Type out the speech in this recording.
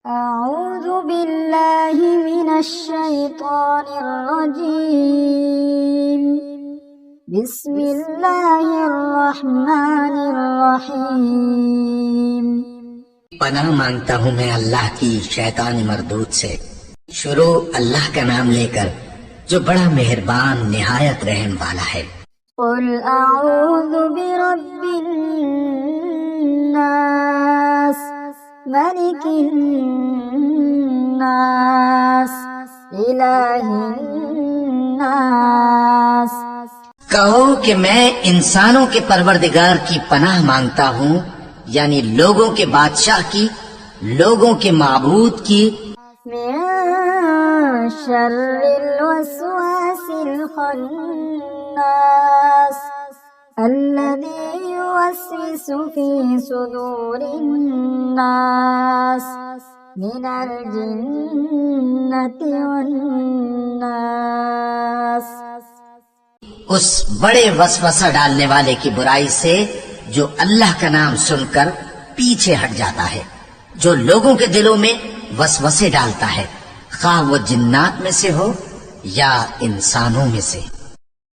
أعوذ بالله من الشيطان الرجيم بسم الله الرحمن الرحيم پناہ مانگتا ہوں میں اللہ کی شیطان مردود سے۔ شروع اللہ کا نام لے کر جو بڑا مہربان نہایت رحم والا ہے۔ قل أعوذ برب الناس ملك الناس إله الناس۔ کہو کہ میں انسانوں کے پروردگار کی پناہ مانگتا ہوں، یعنی لوگوں کے بادشاہ کی، لوگوں کے معبود کی، من شر الوسواس الخناس الذي يوسوس في صدور الناس من الجنة والناس۔ اس بڑے وسوسہ ڈالنے والے کی برائی سے جو اللہ کا نام سن کر پیچھے ہٹ جاتا ہے، جو لوگوں کے دلوں میں وسوسے ڈالتا ہے، خواہ وہ جنات میں سے ہو یا انسانوں میں سے۔